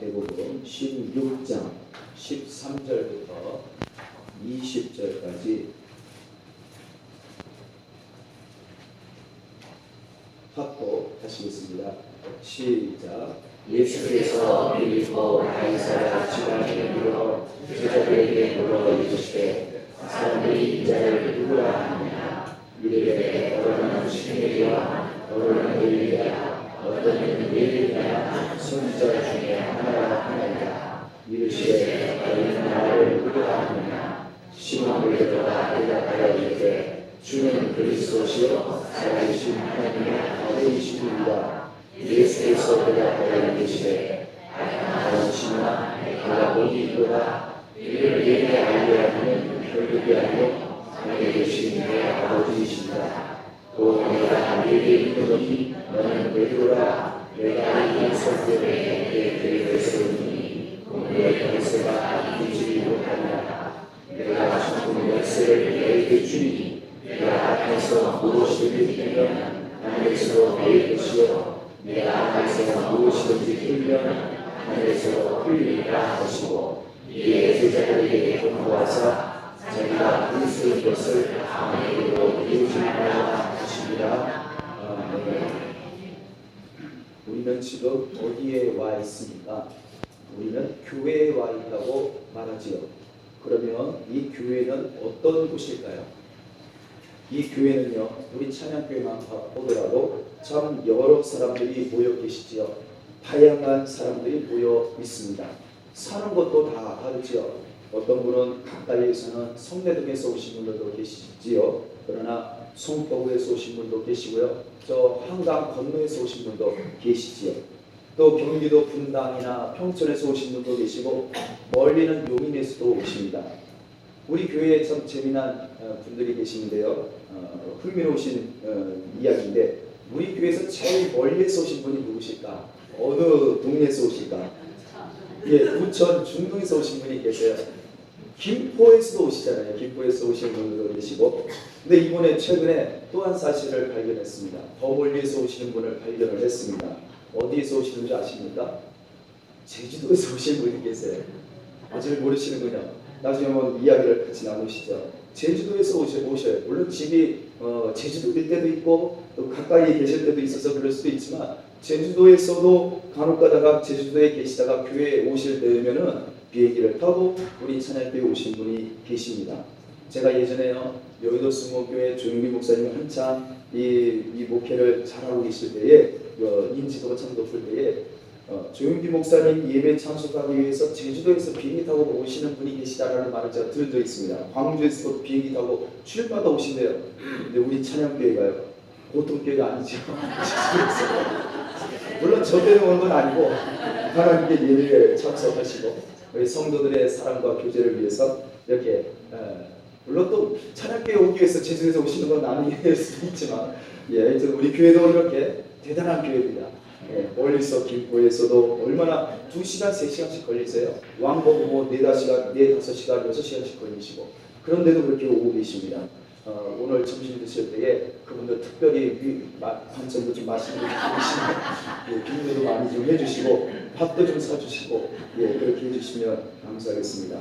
마태복음 16장 13절부터 20절까지 합독 하시겠습니다. 시작. 예수께서 빌립보 가이사랴 지방에 이르러 제자들에게 물어 이르시되 사람들이 이자를 누구라 하느냐. 이르되 어떠는 시므리와 어떠는 엘리야 어떠는 엘리야 선지자 중에 하나라 하나이다. 이르시되 너희는 나를 누구라 하느냐. 시몬 베드로가 대답하여 이르되 주는 그리스도시요 살아계신 하나님의 아들이시니이다. 예수께서 대답하여 이르시되 당신아 내가 어디 있도다. 이를 내게 알게 하는 결국이 아니요 하늘에 계신 내 아버지이시다. 또 내가 너에게 이르노니 너는 베드로라. 내가 이 성전에 너에게 들을 세우니 오늘 열쇠가 이기지 못하리라. 내가 천국 열쇠를 너에게 주니 내가 앞에서 무엇이든지 들면 하늘에서 너의 것이요 내가 하늘에서 무엇이든지 들면 하늘에서 흘리리라 하시고 이에 제자들에게 권고하사 자기가 그리스도인 것을 아멘으로 이루시리라 하시니라. 우리는 지금 어디에 와 있습니까? 우리는 교회에 와 있다고 말하지요. 그러면 이 교회는 어떤 곳일까요? 이 교회는요, 우리 찬양교회만 보더라도 참 여러 사람들이 모여 계시지요. 다양한 사람들이 모여 있습니다. 사는 것도 다 다르지요. 어떤 분은 가까이에서는 성내동에서 오신 분들도 계시지요. 그러나 송포구에서 오신 분도 계시고요. 저 한강 건너에서 오신 분도 계시지요. 또 경기도 분당이나 평촌에서 오신 분도 계시고 멀리는 용인에서도 오십니다. 우리 교회에 참 재미난 분들이 계시는데요. 흥미로우신 이야기인데 우리 교회에서 제일 멀리에서 오신 분이 누구실까? 어느 동네에서 오실까? 예, 부천 중동에서 오신 분이 계세요. 김포에서도 오시잖아요. 김포에서 오신 분들도 계시고. 근데 이번에 최근에 또 한 사실을 발견했습니다. 더 멀리에서 오시는 분을 발견을 했습니다. 어디에서 오시는지 아십니까? 제주도에서 오신 분이 계세요. 아직 모르시는군요. 나중에 한번 이야기를 같이 나누시죠. 제주도에서 오셔요. 물론 집이 제주도일 때도 있고 또 가까이 계실 때도 있어서 그럴 수도 있지만 제주도에서도 간혹 가다가 제주도에 계시다가 교회에 오실 때면은 비행기를 타고 우리 찬양교회에 오신 분이 계십니다. 제가 예전에요 여의도 수목교회 조용기 목사님이 한참 이 목회를 잘하고 계실 때에 인지도가 참 높을 때에 조용기 목사님 예배 참석하기 위해서 제주도에서 비행기 타고 오시는 분이 계시다라는 말을 제가 들은 적이 있습니다. 광주에서도 비행기 타고 출마다 오신대요. 근데 우리 찬양교회가요 보통 교회가 아니죠. 물론 저 때문에 온 건 아니고 하나님께 예배에 참석하시고 우리 성도들의 사랑과 교제를 위해서 이렇게 물론 또 찬양교회에 오기 위해서 제주에서 오시는 건 아닐 수도 있지만 하여튼 우리 교회도 이렇게 대단한 교회입니다. 멀리서 김포에서도 얼마나 2시간, 3시간씩 걸리세요. 왕복 뭐 4-5시간, 6시간씩 걸리시고 그런데도 그렇게 오고 계십니다. 오늘 점심 드실 때에 그분들 특별히 반찬도 좀 맛있는 거 드시면 비밀도 많이 좀 해주시고 밥도 좀 사주시고 그렇게 해주시면 감사하겠습니다.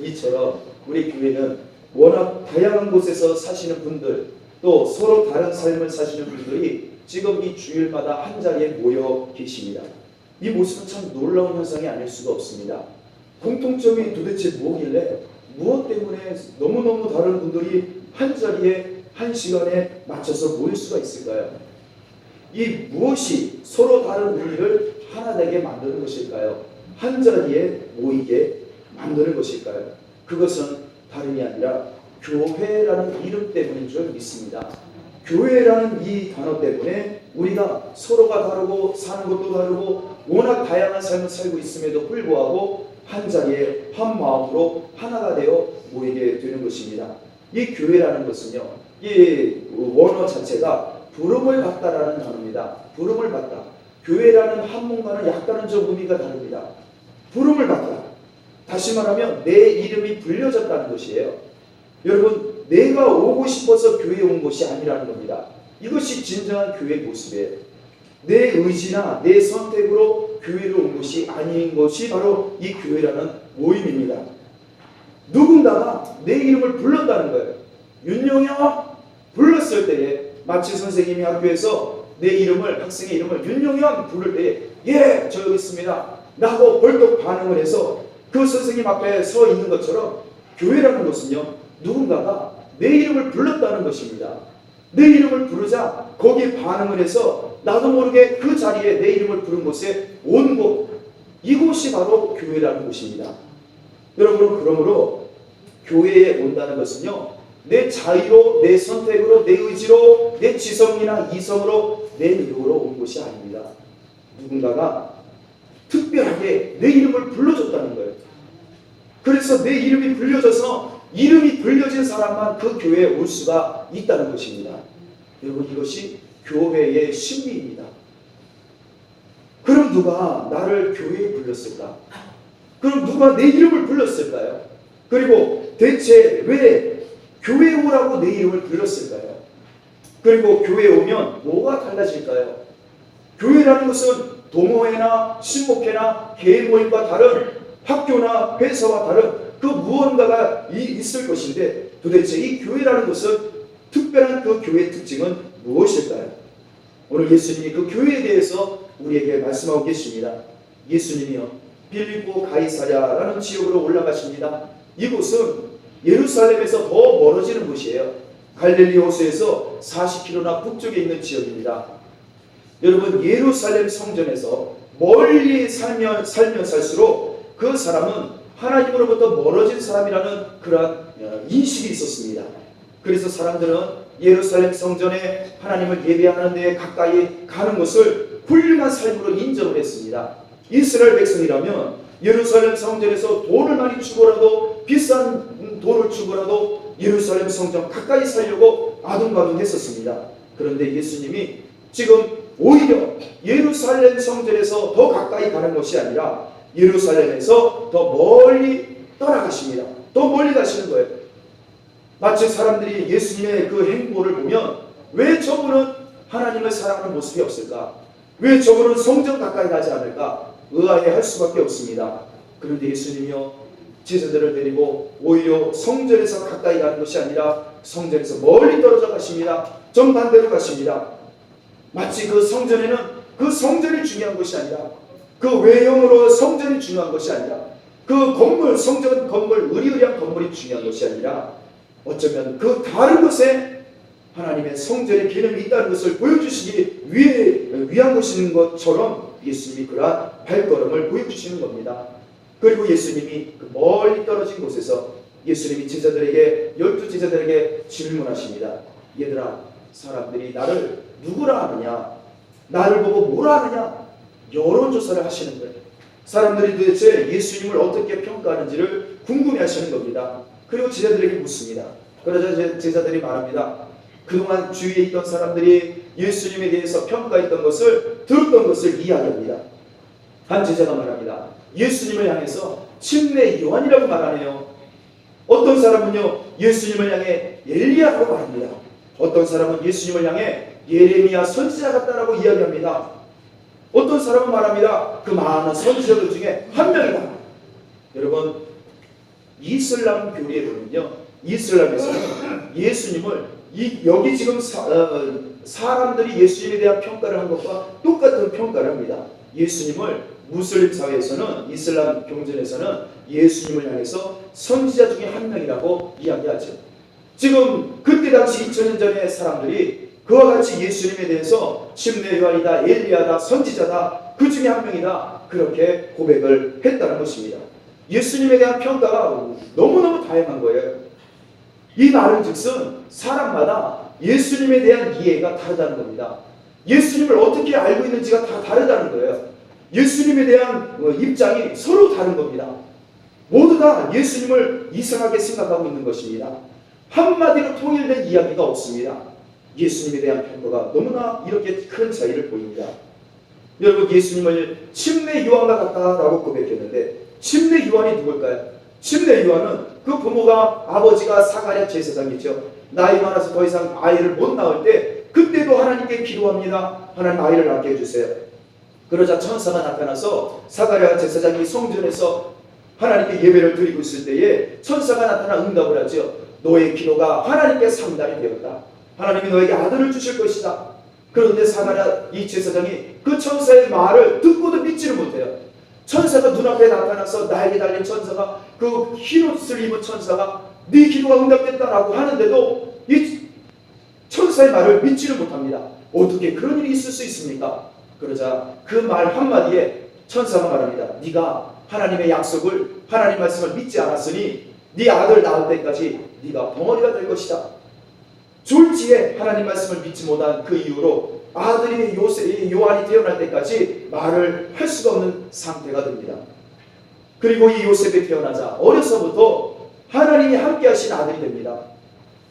이처럼 우리 교회는 워낙 다양한 곳에서 사시는 분들 또 서로 다른 삶을 사시는 분들이 지금 이 주일마다 한 자리에 모여 계십니다. 이 모습은 참 놀라운 현상이 아닐 수가 없습니다. 공통점이 도대체 뭐길래 무엇 때문에 너무너무 다른 분들이 한 자리에 한 시간에 맞춰서 모일 수가 있을까요? 이 무엇이 서로 다른 우리를 하나 되게 만드는 것일까요? 한 자리에 모이게 만드는 것일까요? 그것은 다름이 아니라 교회라는 이름 때문인 줄 믿습니다. 교회라는 이 단어 때문에 우리가 서로가 다르고 사는 것도 다르고 워낙 다양한 삶을 살고 있음에도 불구하고 한 자리에 한 마음으로 하나가 되어 모이게 되는 것입니다. 이 교회라는 것은요, 이 원어 자체가 부름을 받다라는 단어입니다. 부름을 받다. 교회라는 한문과는 약간은 좀 의미가 다릅니다. 부름을 받다. 다시 말하면 내 이름이 불려졌다는 것이에요. 여러분, 내가 오고 싶어서 교회에 온 것이 아니라는 겁니다. 이것이 진정한 교회의 모습이에요. 내 의지나 내 선택으로 교회로 온 것이 아닌 것이 바로 이 교회라는 모임입니다. 누군가가 내 이름을 불렀다는 거예요. 윤용현 불렀을 때에 마치 선생님이 학교에서 내 이름을, 학생의 이름을 윤용현 부를 때에 예, 저 여기 있습니다 라고 벌떡 반응을 해서 그 선생님 앞에 서 있는 것처럼 교회라는 것은요, 누군가가 내 이름을 불렀다는 것입니다. 내 이름을 부르자 거기에 반응을 해서 나도 모르게 그 자리에 내 이름을 부른 곳에 온 곳, 이곳이 바로 교회라는 곳입니다. 여러분, 그러므로 교회에 온다는 것은요, 내 자유로, 내 선택으로, 내 의지로, 내 지성이나 이성으로, 내 의도로 온 것이 아닙니다. 누군가가 특별하게 내 이름을 불러줬다는 거예요. 그래서 내 이름이 불려져서 이름이 불려진 사람만 그 교회에 올 수가 있다는 것입니다. 여러분, 이것이 교회의 신비입니다. 그럼 누가 나를 교회에 불렀을까? 그럼 누가 내 이름을 불렀을까요? 그리고 대체 왜 교회에 오라고 내 이름을 불렀을까요? 그리고 교회에 오면 뭐가 달라질까요? 교회라는 것은 동호회나 신목회나 개인 모임과 다른, 학교나 회사와 다른 그 무언가가 있을 것인데, 도대체 이 교회라는 것은 특별한 그 교회의 특징은 무엇일까요? 오늘 예수님이 그 교회에 대해서 우리에게 말씀하고 계십니다. 예수님이요, 빌립보 가이사랴라는 지역으로 올라가십니다. 이곳은 예루살렘에서 더 멀어지는 곳이에요. 갈릴리 호수에서 40km나 북쪽에 있는 지역입니다. 여러분, 예루살렘 성전에서 멀리 살면 살수록 그 사람은 하나님으로부터 멀어진 사람이라는 그러한 인식이 있었습니다. 그래서 사람들은 예루살렘 성전에 하나님을 예배하는 데 가까이 가는 것을 훌륭한 삶으로 인정을 했습니다. 이스라엘 백성이라면 예루살렘 성전에서 돈을 많이 주고라도, 비싼 돈을 주고라도 예루살렘 성전 가까이 살려고 아둥바둥했었습니다. 그런데 예수님이 지금 오히려 예루살렘 성전에서 더 가까이 가는 것이 아니라 예루살렘에서 더 멀리 떠나가십니다. 더 멀리 가시는 거예요. 마치 사람들이 예수님의 그 행보를 보면 왜 저분은 하나님을 사랑하는 모습이 없을까? 왜 저분은 성전 가까이 가지 않을까? 의아해할 수밖에 없습니다. 그런데 예수님이요, 제자들을 데리고 오히려 성전에서 가까이 가는 것이 아니라 성전에서 멀리 떨어져 가십니다. 정반대로 가십니다. 마치 그 성전에는 그 성전이 중요한 것이 아니라, 그 외형으로 성전이 중요한 것이 아니라, 그 건물, 성전 건물, 의리의리한 건물이 중요한 것이 아니라, 어쩌면 그 다른 곳에 하나님의 성전의 기능이 있다는 것을 보여주시기 위한 것인 것처럼 예수님이 그러한 발걸음을 보여주시는 겁니다. 그리고 예수님이 그 멀리 떨어진 곳에서 예수님이 제자들에게, 12제자들에게 질문하십니다. 얘들아, 사람들이 나를 누구라 하느냐? 나를 보고 뭐라 하느냐? 여론조사를 하시는 거예요. 사람들이 도대체 예수님을 어떻게 평가하는지를 궁금해하시는 겁니다. 그리고 제자들에게 묻습니다. 그러자 제자들이 말합니다. 그동안 주위에 있던 사람들이 예수님에 대해서 평가했던 것을, 들었던 것을 이야기합니다. 한 제자가 말합니다. 예수님을 향해서 침례 요한이라고 말하네요. 어떤 사람은요, 예수님을 향해 엘리야라고 말합니다. 어떤 사람은 예수님을 향해 예레미야 선지자 같다라고 이야기합니다. 어떤 사람은 말합니다. 그 많은 선지자들 중에 한 명이다. 여러분, 이슬람 교리에 보면요, 이슬람에서는 예수님을 여기 지금 사람들이 예수님에 대한 평가를 한 것과 똑같은 평가를 합니다. 예수님을 무슬림 사회에서는, 이슬람 경전에서는 예수님을 향해서 선지자 중에 한 명이라고 이야기하죠. 지금 그때 당시 2000년 전의 사람들이 그와 같이 예수님에 대해서 침례 요한이다, 엘리야다, 선지자다, 그 중에 한 명이다, 그렇게 고백을 했다는 것입니다. 예수님에 대한 평가가 너무너무 다양한 거예요. 이 말은 즉슨 사람마다 예수님에 대한 이해가 다르다는 겁니다. 예수님을 어떻게 알고 있는지가 다 다르다는 거예요. 예수님에 대한 입장이 서로 다른 겁니다. 모두 다 예수님을 이상하게 생각하고 있는 것입니다. 한마디로 통일된 이야기가 없습니다. 예수님에 대한 평가가 너무나 이렇게 큰 차이를 보입니다. 여러분, 예수님을 침례 요한과 같다라고 고백했는데, 침례 요한이 누굴까요? 침례 요한은 그 부모가, 아버지가 사가랴 제사장이죠. 나이 많아서 더 이상 아이를 못 낳을 때 그때도 하나님께 기도합니다. 하나님 아이를 낳게 해주세요. 그러자 천사가 나타나서 사가랴 제사장이 성전에서 하나님께 예배를 드리고 있을 때에 천사가 나타나 응답을 하죠. 너의 기도가 하나님께 상달이 되었다. 하나님이 너에게 아들을 주실 것이다. 그런데 사가랴 이 제사장이 그 천사의 말을 듣고도 믿지를 못해요. 천사가 눈앞에 나타나서 날개 달린 천사가 그 흰 옷을 입은 천사가 네 기도가 응답됐다라고 하는데도 이 천사의 말을 믿지를 못합니다. 어떻게 그런 일이 있을 수 있습니까? 그러자 그 말 한마디에 천사가 말합니다. 네가 하나님의 약속을 하나님 말씀을 믿지 않았으니 네 아들 낳을 때까지 네가 벙어리가 될 것이다. 졸지에 하나님 말씀을 믿지 못한 그 이후로 아들이 요한이 태어날 때까지 말을 할 수가 없는 상태가 됩니다. 그리고 이 요셉이 태어나자 어려서부터 하나님이 함께 하신 아들이 됩니다.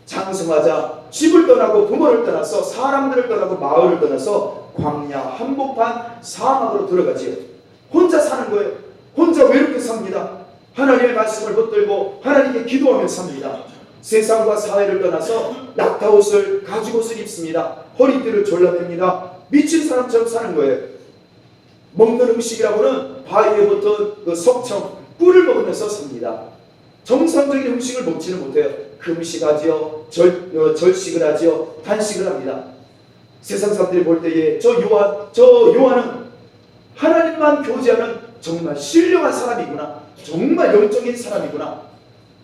장성하자 집을 떠나고 부모를 떠나서 사람들을 떠나고 마을을 떠나서 광야 한복판 사막으로 들어가지요. 혼자 사는 거예요. 혼자 외롭게 삽니다. 하나님의 말씀을 붙들고 하나님께 기도하며 삽니다. 세상과 사회를 떠나서 낙타옷을 가죽옷을 입습니다. 허리띠를 졸라맵니다. 미친 사람처럼 사는 거예요. 먹는 음식이라고는 바위에 붙은 그 석청 꿀을 먹으면서 삽니다. 정상적인 음식을 먹지는 못해요. 금식하지요, 절식을 하지요, 단식을 합니다. 세상 사람들이 볼 때에 저 요한은 하나님만 교제하는 정말 신령한 사람이구나, 정말 영적인 사람이구나.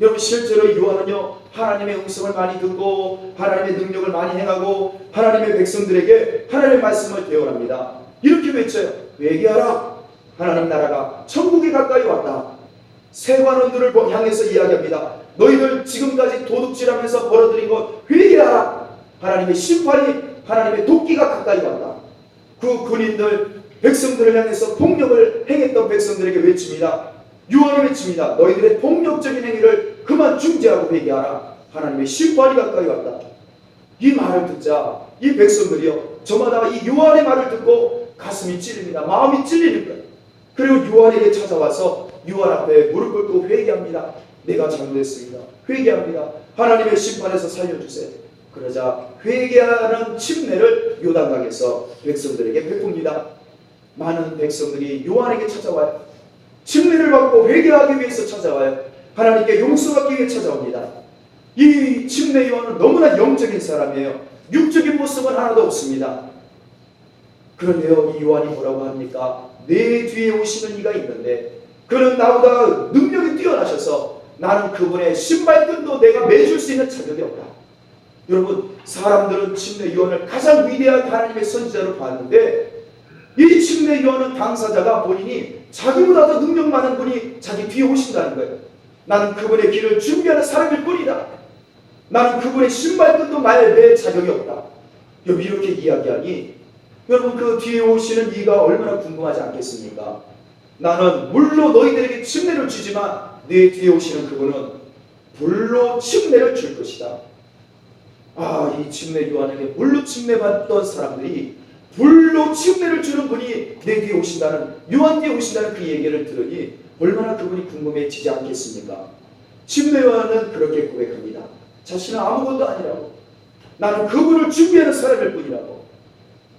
여러분 실제로 요한은요 하나님의 음성을 많이 듣고 하나님의 능력을 많이 행하고 하나님의 백성들에게 하나님의 말씀을 대언합니다. 이렇게 외쳐요. 회개하라, 하나님 나라가 천국에 가까이 왔다. 세관원들을 향해서 이야기합니다. 너희들 지금까지 도둑질하면서 벌어들인 것 회개하라. 하나님의 심판이, 하나님의 도끼가 가까이 왔다. 그 군인들, 백성들을 향해서 폭력을 행했던 백성들에게 외칩니다. 요한이 외칩니다. 너희들의 폭력적인 행위를 그만 중지하고 회개하라. 하나님의 심판이 가까이 왔다. 이 말을 듣자 이 백성들이요 저마다 이 요한의 말을 듣고 가슴이 찔립니다. 마음이 찔리는 거예요. 그리고 요한에게 찾아와서 요한 앞에 무릎 꿇고 회개합니다. 내가 잘못했습니다. 회개합니다. 하나님의 심판에서 살려주세요. 그러자 회개하는 침례를 요단강에서 백성들에게 베풉니다. 많은 백성들이 요한에게 찾아와요. 침례를 받고 회개하기 위해서 찾아와요. 하나님께 용서받기 위해 찾아옵니다. 이 침례 요한은 너무나 영적인 사람이에요. 육적인 모습은 하나도 없습니다. 그런데요 이 요한이 뭐라고 합니까? 내 뒤에 오시는 이가 있는데 그는 나보다 능력이 뛰어나셔서 나는 그분의 신발끈도 내가 매줄 수 있는 자격이 없다. 여러분 사람들은 침례 요한을 가장 위대한 하나님의 선지자로 봤는데 이 침례 요한은 당사자가 본인이 자기보다 더 능력 많은 분이 자기 뒤에 오신다는 거예요. 나는 그분의 길을 준비하는 사람일 뿐이다. 나는 그분의 신발끈도 맬 자격이 없다. 여러분 이렇게 이야기하니 여러분 그 뒤에 오시는 이가 얼마나 궁금하지 않겠습니까? 나는 물로 너희들에게 침례를 주지만 내 뒤에 오시는 그분은 불로 침례를 줄 것이다. 이 침례 요한에게 물로 침례받던 사람들이 불로 침례를 주는 분이 내 뒤에 오신다는, 요한 뒤에 오신다는 그 얘기를 들으니 얼마나 그분이 궁금해지지 않겠습니까? 침례 요한은 그렇게 고백합니다. 자신은 아무것도 아니라고, 나는 그분을 준비하는 사람일 뿐이라고.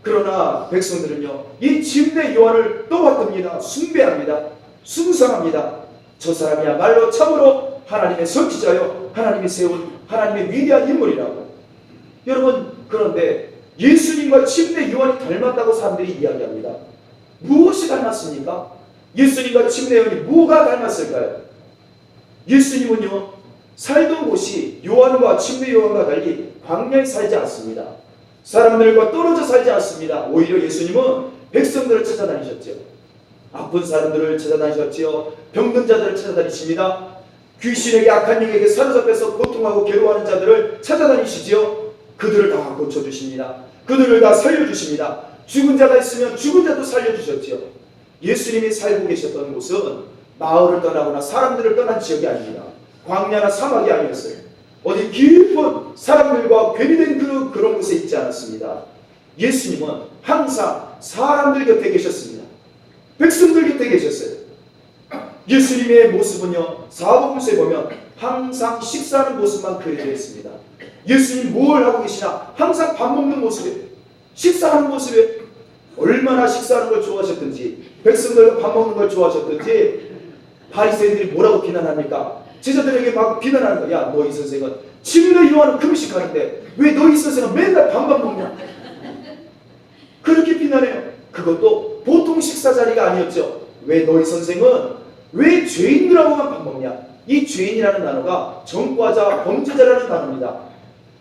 그러나 백성들은요 이 침례 요한을 떠받듭니다. 숭배합니다. 숭상합니다. 저 사람이야말로 참으로 하나님의 선지자요 하나님이 세운 하나님의 위대한 인물이라고. 여러분 그런데 예수님과 침례 요한이 닮았다고 사람들이 이야기합니다. 무엇이 닮았습니까? 예수님과 침례 요한이 뭐가 닮았을까요? 예수님은요 살던 곳이 요한과 침례 요한과 달리 광야에 살지 않습니다. 사람들과 떨어져 살지 않습니다. 오히려 예수님은 백성들을 찾아다니셨죠. 아픈 사람들을 찾아다니셨지요. 병든 자들을 찾아다니십니다. 귀신에게 악한 영에게 사로잡혀서 고통하고 괴로워하는 자들을 찾아다니시지요. 그들을 다 고쳐주십니다. 그들을 다 살려주십니다. 죽은 자가 있으면 죽은 자도 살려주셨지요. 예수님이 살고 계셨던 곳은 마을을 떠나거나 사람들을 떠난 지역이 아닙니다. 광야나 사막이 아니었어요. 어디 깊은 사람들과 괴리된 그런 곳에 있지 않았습니다. 예수님은 항상 사람들 곁에 계셨습니다. 백성들 곁에 계셨어요. 예수님의 모습은요 사복음서에 보면 항상 식사하는 모습만 그려져 있습니다. 예수님 뭘 하고 계시냐? 항상 밥 먹는 모습에, 식사하는 모습에 얼마나 식사하는 걸 좋아하셨든지, 백성들과 밥 먹는 걸 좋아하셨든지 바리새인들이 뭐라고 비난합니까? 제자들에게 막 비난하는 거야. 너희 선생은 침례 요한은 금식하는데 왜 너희 선생은 맨날 밥만 먹냐? 그렇게 비난해요. 그것도 보통 식사 자리가 아니었죠. 왜 너희 선생은 왜 죄인들하고만 밥 먹냐? 이 죄인이라는 단어가 전과자, 범죄자라는 단어입니다.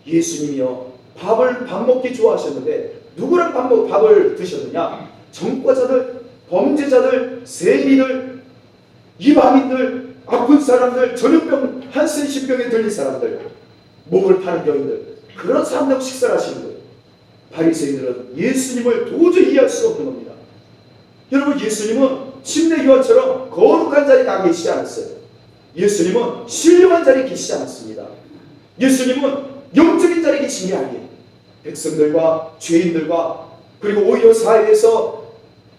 예수님이요 밥 먹기 좋아하셨는데 누구랑 밥을 드셨느냐? 전과자들, 범죄자들, 세리들, 이방인들, 아픈 사람들, 전염병, 한센신병에 들린 사람들, 목을 파는 여인들, 그런 사람들하고 식사를 하시는 거예요. 바리새인들은 예수님을 도저히 이해할 수 없는 겁니다. 여러분, 예수님은 침례 요한처럼 거룩한 자리에 가 계시지 않았어요. 예수님은 신령한 자리에 계시지 않았습니다. 예수님은 영적인 자리에 계신 게 아니에요. 백성들과 죄인들과 그리고 오히려 사회에서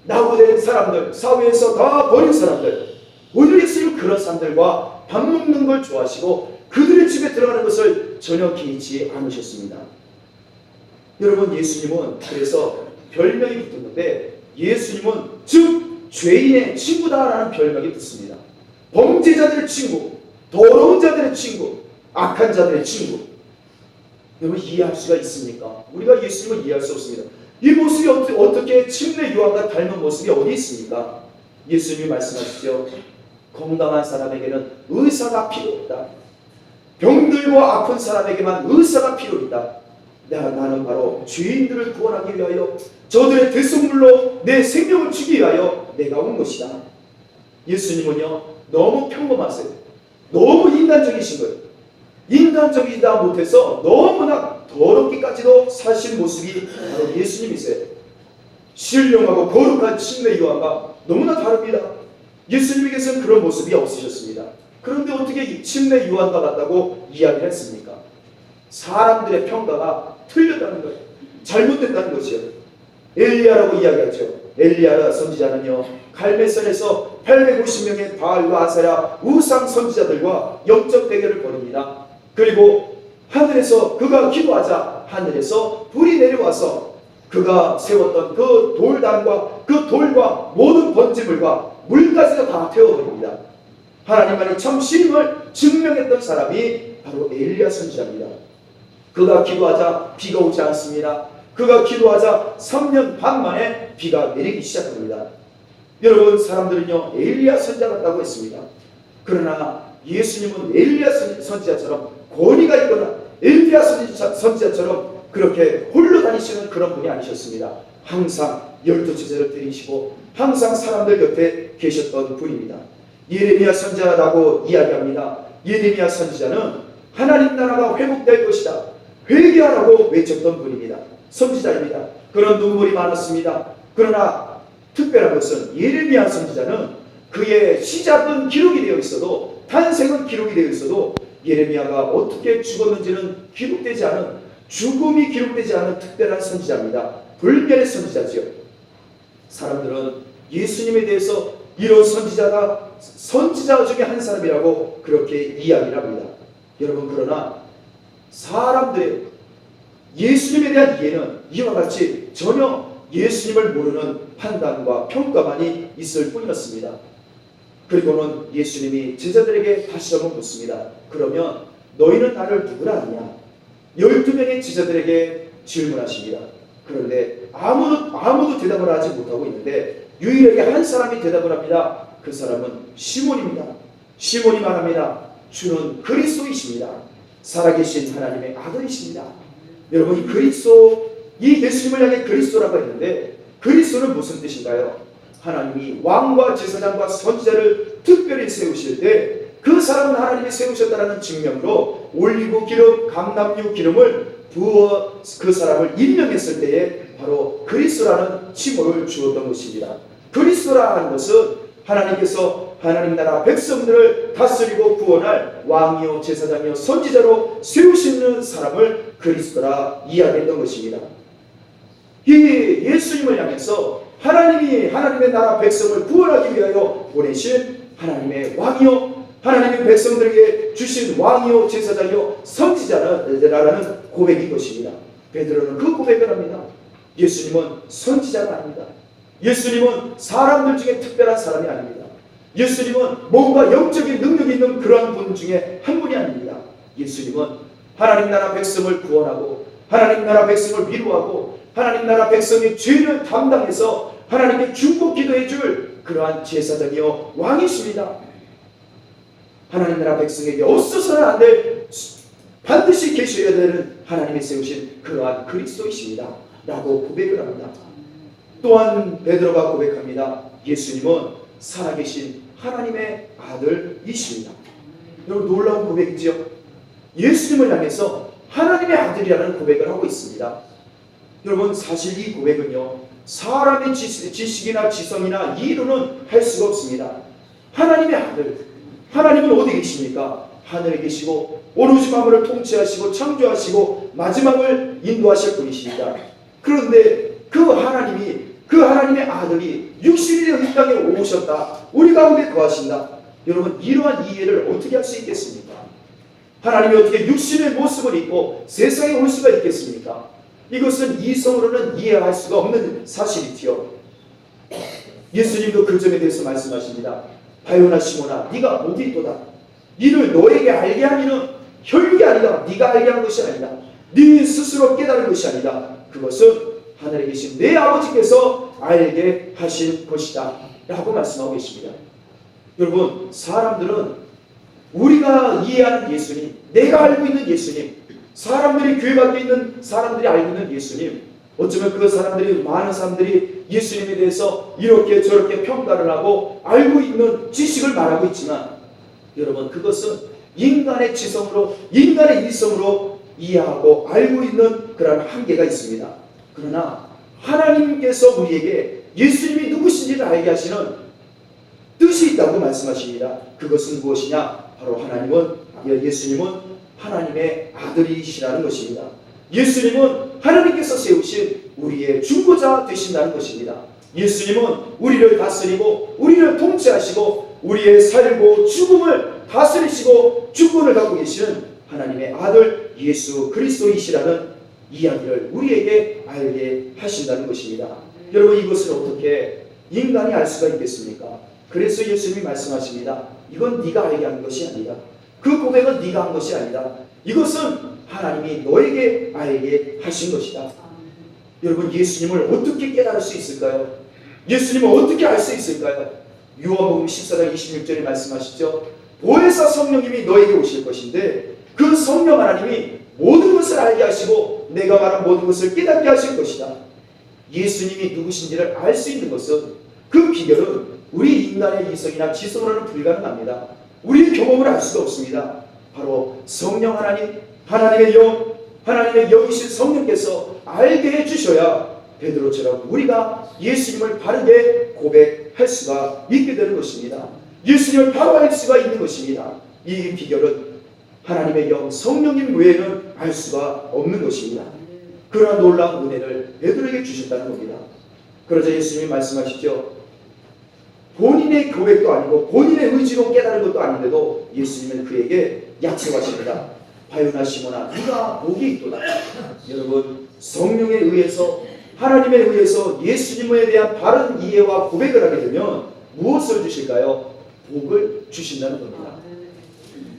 낙오된 사람들, 사회에서 다 버린 사람들, 오히려 예수님은 그런 사람들과 밥 먹는 걸 좋아하시고 그들의 집에 들어가는 것을 전혀 개의치 않으셨습니다. 여러분, 예수님은 그래서 별명이 붙었는데 예수님은 즉 죄인의 친구다라는 별명이 붙습니다. 범죄자들의 친구, 더러운 자들의 친구, 악한 자들의 친구. 여러분, 이해할 수가 있습니까? 우리가 예수님을 이해할 수 없습니다. 이 모습이 어떻게 침례 요한과 닮은 모습이 어디 있습니까? 예수님이 말씀하시죠. 건강한 사람에게는 의사가 필요 없다. 병들고 아픈 사람에게만 의사가 필요 있다. 나는 바로 죄인들을 구원하기 위하여 저들의 대속물로 내 생명을 주기 위하여 내가 온 것이다. 예수님은요 너무 평범하세요. 너무 인간적이신 거예요. 인간적이다 못해서 너무나 더럽기까지도 사신 모습이 바로 예수님이세요. 신령하고 거룩한 침례 요한과 너무나 다릅니다. 예수님에게서는 그런 모습이 없으셨습니다. 그런데 어떻게 침례 요한과 같다고 이야기를 했습니까? 사람들의 평가가 틀렸다는 거예요. 잘못됐다는 것이요. 엘리야라고 이야기하죠. 엘리야 선지자는요 갈멜산에서 850명의 바알과 아세라 우상 선지자들과 영적 대결을 벌입니다. 그리고 하늘에서 그가 기도하자 하늘에서 불이 내려와서 그가 세웠던 그 돌단과 그 돌과 모든 번제물과 물까지도 다 태워버립니다. 하나님만이 참 신임을 증명했던 사람이 바로 엘리야 선지자입니다. 그가 기도하자 비가 오지 않습니다. 그가 기도하자 3년 반 만에 비가 내리기 시작합니다. 여러분, 사람들은요 엘리야 선지자 같다고 했습니다. 그러나 예수님은 엘리야 선지자처럼 권위가 있거나 엘리야 선지자처럼 그렇게 홀로 다니시는 그런 분이 아니셨습니다. 항상 12제자를 데리시고 항상 사람들 곁에 계셨던 분입니다. 예레미야 선지자라고 이야기합니다. 예레미야 선지자는 하나님 나라가 회복될 것이다, 회개하라고 외쳤던 분입니다. 선지자입니다. 그런 눈물이 많았습니다. 그러나 특별한 것은 예레미야 선지자는 그의 시작은 기록이 되어 있어도, 탄생은 기록이 되어 있어도 예레미야가 어떻게 죽었는지는 기록되지 않은, 죽음이 기록되지 않은 특별한 선지자입니다. 불멸의 선지자지요. 사람들은 예수님에 대해서 이런 선지자가 선지자 중에 한 사람이라고 그렇게 이야기를 합니다. 여러분, 그러나 사람들의 예수님에 대한 이해는 이와 같이 전혀 예수님을 모르는 판단과 평가만이 있을 뿐이었습니다. 그리고는 예수님이 제자들에게 다시 한번 묻습니다. 그러면 너희는 나를 누구라 하느냐? 12명의 제자들에게 질문하십니다. 그런데 아무도 대답을 하지 못하고 있는데 유일하게 한 사람이 대답을 합니다. 그 사람은 시몬입니다. 시몬이 말합니다. 주는 그리스도이십니다. 살아계신 하나님의 아들이십니다. 여러분, 이 예수님을 향해 그리스도라고 했는데 그리스도는 무슨 뜻인가요? 하나님이 왕과 제사장과 선지자를 특별히 세우실 때 그 사람은 하나님이 세우셨다는 증명으로 올리브 기름, 감람유 기름을 부어 그 사람을 임명했을 때에 바로 그리스도라는 칭호를 주었던 것입니다. 그리스도라는 것은 하나님께서 하나님 나라 백성들을 다스리고 구원할 왕이요 제사장이요 선지자로 세우시는 사람을 그리스도라 이야기했던 것입니다. 이 예수님을 향해서 하나님이 하나님의 나라 백성을 구원하기 위하여 보내신 하나님의 왕이요 하나님의 백성들에게 주신 왕이요 제사장이요 선지자라는 고백인 것입니다. 베드로는 그 고백을 합니다. 예수님은 선지자가 아닙니다. 예수님은 사람들 중에 특별한 사람이 아닙니다. 예수님은 뭔가 영적인 능력이 있는 그러한 분 중에 한 분이 아닙니다. 예수님은 하나님 나라 백성을 구원하고 하나님 나라 백성을 위로하고 하나님 나라 백성의 죄를 담당해서 하나님께 중보 기도해 줄 그러한 제사장이요 왕이십니다. 하나님 나라 백성에게 없어서는 안 될 반드시 계셔야 되는 하나님이 세우신 그러한 그리스도이십니다 라고 고백을 합니다. 또한 베드로가 고백합니다. 예수님은 살아계신 하나님의 아들이십니다. 여러분 놀라운 고백이죠. 예수님을 향해서 하나님의 아들이라는 고백을 하고 있습니다. 여러분 사실 이 고백은요 사람의 지식이나 지성이나 이론은 할 수가 없습니다. 하나님의 아들, 하나님은 어디 계십니까? 하늘에 계시고 오로지 만물을 통치하시고 창조하시고 마지막을 인도하실 분이십니다. 그런데 그 하나님의 아들이 육신이 되어 이 땅에 오셨다. 우리 가운데 거하신다. 여러분 이러한 이해를 어떻게 할 수 있겠습니까? 하나님이 어떻게 육신의 모습을 입고 세상에 올 수가 있겠습니까? 이것은 이성으로는 이해할 수가 없는 사실이지요. 예수님도 그 점에 대해서 말씀하십니다. 바요나 시몬아 네가 복이 있도다. 이를 너에게 알게 하기는 혈육이 아니다. 네가 알게 한 것이 아니다. 네 스스로 깨달은 것이 아니다. 그것은 하늘에 계신 내 아버지께서 알게 하신 것이다 라고 말씀하고 계십니다. 여러분 사람들은 우리가 이해하는 예수님, 내가 알고 있는 예수님, 사람들이 교회 밖에 있는 사람들이 알고 있는 예수님, 어쩌면 그 사람들이 많은 사람들이 예수님에 대해서 이렇게 저렇게 평가를 하고 알고 있는 지식을 말하고 있지만 여러분 그것은 인간의 지성으로 인간의 이성으로 이해하고 알고 있는 그런 한계가 있습니다. 그러나 하나님께서 우리에게 예수님이 누구신지를 알게 하시는 뜻이 있다고 말씀하십니다. 그것은 무엇이냐? 바로 예수님은 하나님의 아들이시라는 것입니다. 예수님은 하나님께서 세우신 우리의 중보자 되신다는 것입니다. 예수님은 우리를 다스리고 우리를 통치하시고 우리의 살고 죽음을 다스리시고 주권을 갖고 계시는 하나님의 아들 예수 그리스도이시라는 이야기를 우리에게 알게 하신다는 것입니다. 여러분 이것을 어떻게 인간이 알 수가 있겠습니까? 그래서 예수님이 말씀하십니다. 이건 네가 알게 한 것이 아니다. 그 고백은 네가 한 것이 아니다. 이것은 하나님이 너에게 알게 하신 것이다. 여러분 예수님을 어떻게 깨달을 수 있을까요? 예수님을 어떻게 알 수 있을까요? 요한복음 14장 26절에 말씀하시죠. 보혜사 성령님이 너에게 오실 것인데 그 성령 하나님이 모든 것을 알게 하시고 내가 말한 모든 것을 깨닫게 하실 것이다. 예수님이 누구신지를 알 수 있는 것은 그 비결은 우리 인간의 이성이나 지성으로는 불가능합니다. 우리의 경험을 알 수가 없습니다. 바로 성령 하나님, 하나님의 영이신 성령께서 알게 해주셔야 베드로처럼 우리가 예수님을 바르게 고백할 수가 있게 되는 것입니다. 예수님을 바로 알 수가 있는 것입니다. 이 비결은 하나님의 영 성령님 외에는 알 수가 없는 것입니다. 그러한 놀라운 은혜를 베드로에게 주셨다는 겁니다. 그러자 예수님이 말씀하시죠. 본인의 고백도 아니고 본인의 의지로 깨달은 것도 아닌데도 예수님은 그에게 약속하십니다. 바요나 시몬아 네가 복이 있도다. 여러분 성령에 의해서 하나님에 의해서 예수님에 대한 바른 이해와 고백을 하게 되면 무엇을 주실까요? 복을 주신다는 겁니다.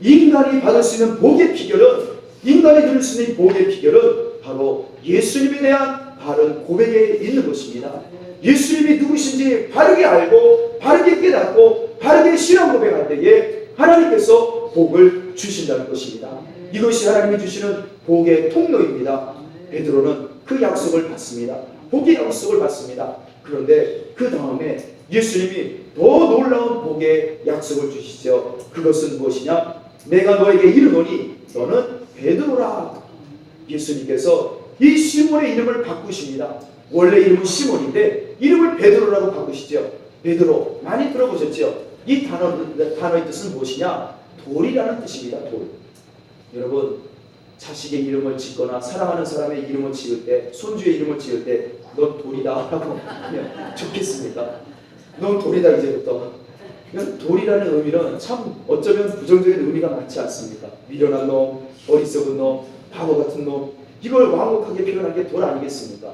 인간이 받을 수 있는 복의 비결은 인간이 누릴 수 있는 복의 비결은 바로 예수님에 대한 바른 고백에 있는 것입니다. 예수님이 누구신지 바르게 알고 바르게 깨닫고 바르게 신앙 고백할 때에 하나님께서 복을 주신다는 것입니다. 이것이 하나님이 주시는 복의 통로입니다. 베드로는 그 약속을 받습니다. 복의 약속을 받습니다. 그런데 그 다음에 예수님이 더 놀라운 복의 약속을 주시죠. 그것은 무엇이냐? 내가 너에게 이르노니 너는 베드로라. 예수님께서 이 시몬의 이름을 바꾸십니다. 원래 이름은 시몬인데 이름을 베드로라고 바꾸시죠. 베드로 많이 들어보셨죠? 이 단어의 뜻은 무엇이냐? 돌이라는 뜻입니다. 돌. 여러분 자식의 이름을 짓거나 사랑하는 사람의 이름을 지을 때, 손주의 이름을 지을 때 넌 돌이다 라고 하면 좋겠습니까? 넌 돌이다 이제부터. 돌이라는 의미는 참 어쩌면 부정적인 의미가 많지 않습니까? 미련한 놈, 어리석은 놈, 바보 같은 놈, 이걸 완곡하게 표현한 게 돌 아니겠습니까?